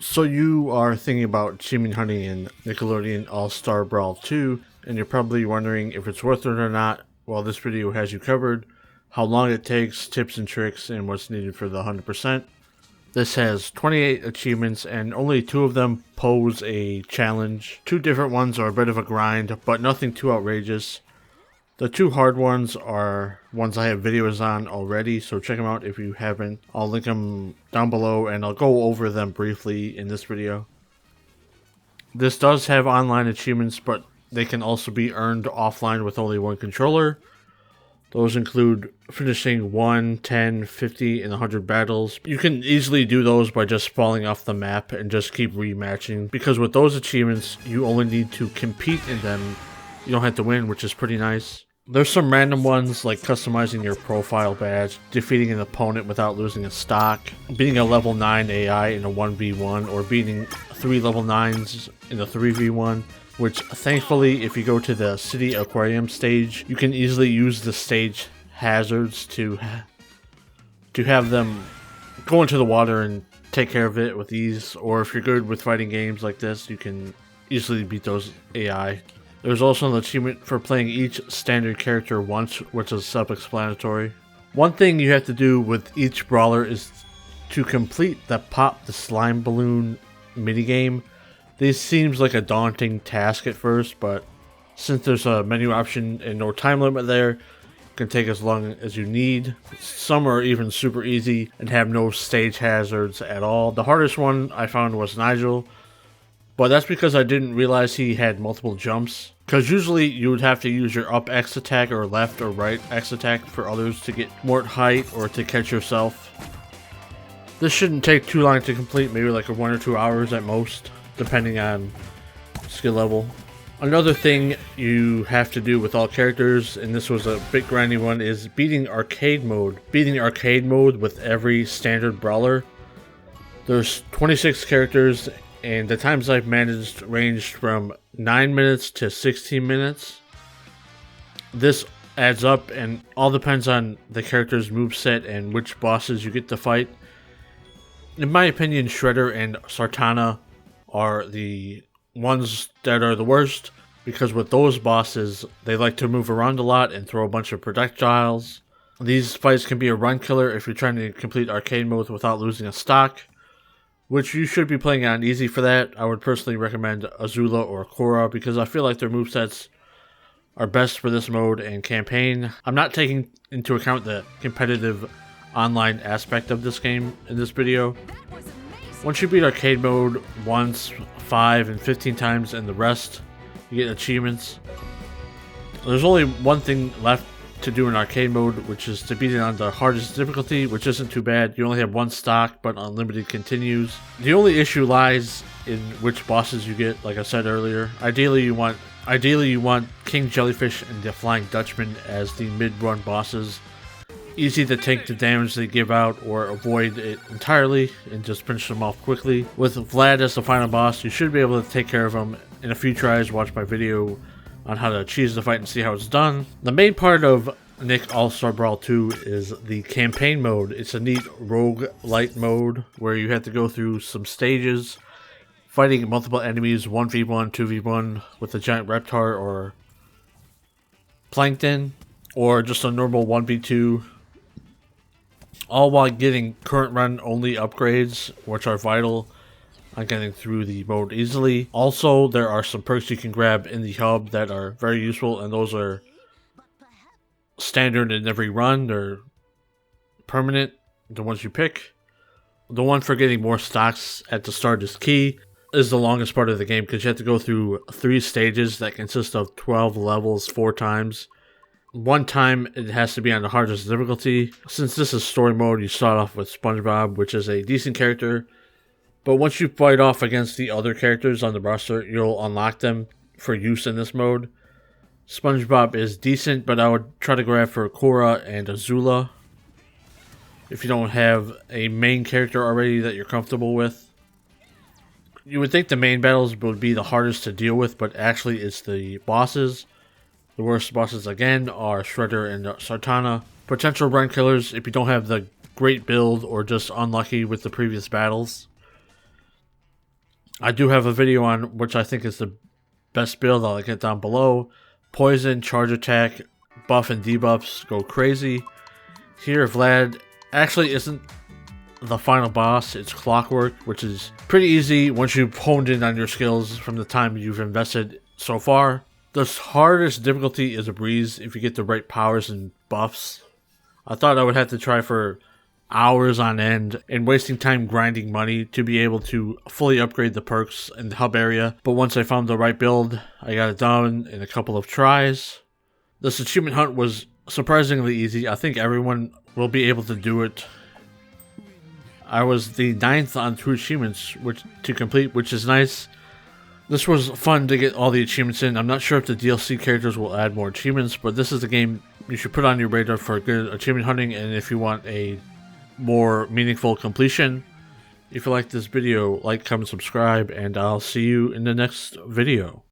So you are thinking about achievement hunting in Nickelodeon All Star Brawl 2, and you're probably wondering if it's worth it or not. Well, this video has you covered, how long it takes, tips and tricks, and what's needed for the 100%. This has 28 achievements, and only 2 of them pose a challenge. 2 different ones are a bit of a grind, but nothing too outrageous. The 2 hard ones are ones I have videos on already, so check them out if you haven't. I'll link them down below and I'll go over them briefly in this video. This does have online achievements, but they can also be earned offline with only one controller. Those include finishing 1, 10, 50, and 100 battles. You can easily do those by just falling off the map and just keep rematching, because with those achievements, you only need to compete in them. You don't have to win, which is pretty nice. There's some random ones like customizing your profile badge, defeating an opponent without losing a stock, beating a level 9 AI in a 1v1, or beating 3 level 9s in a 3v1, which thankfully if you go to the city aquarium stage, you can easily use the stage hazards to have them go into the water and take care of it with ease, or if you're good with fighting games like this, you can easily beat those AI. There's also an achievement for playing each standard character once, which is self-explanatory. One thing you have to do with each brawler is to complete the Pop the Slime Balloon minigame. This seems like a daunting task at first, but since there's a menu option and no time limit there, it can take as long as you need. Some are even super easy and have no stage hazards at all. The hardest one I found was Nigel, but that's because I didn't realize he had multiple jumps. Because usually you would have to use your up X attack or left or right X attack for others to get more height or to catch yourself. This shouldn't take too long to complete, maybe like 1 or 2 hours at most, depending on skill level. Another thing you have to do with all characters, and this was a bit grindy one, is beating arcade mode. Beating arcade mode with every standard brawler. There's 26 characters, and the times I've managed ranged from 9 minutes to 16 minutes. This adds up and all depends on the character's moveset and which bosses you get to fight. In my opinion, Shredder and Sartana are the ones that are the worst, because with those bosses, they like to move around a lot and throw a bunch of projectiles. These fights can be a run killer if you're trying to complete arcade mode without losing a stock, which you should be playing on easy for that. I would personally recommend Azula or Korra because I feel like their movesets are best for this mode and campaign. I'm not taking into account the competitive online aspect of this game in this video. Once you beat arcade mode once, 5, and 15 times and the rest, you get achievements. There's only one thing left to do in arcade mode, which is to beat it on the hardest difficulty, which isn't too bad. You only have 1 stock, but unlimited continues. The only issue lies in which bosses you get, like I said earlier. Ideally you want King Jellyfish and the Flying Dutchman as the mid-run bosses. Easy to take the damage they give out or avoid it entirely and just finish them off quickly. With Vlad as the final boss, you should be able to take care of him in a few tries. Watch my video on how to cheese the fight and see how it's done. The main part of Nick All Star Brawl 2 is the campaign mode. It's a neat roguelite mode where you have to go through some stages, fighting multiple enemies, 1v1, 2v1 with a giant reptar or plankton, or just a normal 1v2, all while getting current run only upgrades, which are vital on getting through the mode easily. Also, there are some perks you can grab in the hub that are very useful, and those are standard in every run. They're permanent, the ones you pick. The one for getting more stocks at the start is key. Is the longest part of the game because you have to go through 3 stages that consist of 12 levels 4 times. One time it has to be on the hardest difficulty. Since this is story mode, you start off with SpongeBob, which is a decent character. But once you fight off against the other characters on the roster, you'll unlock them for use in this mode. SpongeBob is decent, but I would try to grab for Korra and Azula if you don't have a main character already that you're comfortable with. You would think the main battles would be the hardest to deal with, but actually it's the bosses. The worst bosses again are Shredder and Sartana. Potential run killers if you don't have the great build or just unlucky with the previous battles. I do have a video on which I think is the best build. I'll link it down below. Poison, charge attack, buff and debuffs go crazy. Here, Vlad actually isn't the final boss. It's Clockwork, which is pretty easy once you've honed in on your skills from the time you've invested so far. The hardest difficulty is a breeze if you get the right powers and buffs. I thought I would have to try for hours on end and wasting time grinding money to be able to fully upgrade the perks in the hub area, but once I found the right build, I got it done in a couple of tries. This achievement hunt was surprisingly easy. I think everyone will be able to do it. I was the 9th on 2 achievements to complete, which is nice. This was fun to get all the achievements in. I'm not sure if the DLC characters will add more achievements, but this is a game you should put on your radar for good achievement hunting and if you want a more meaningful completion. If you like this video, like, comment, subscribe, and I'll see you in the next video.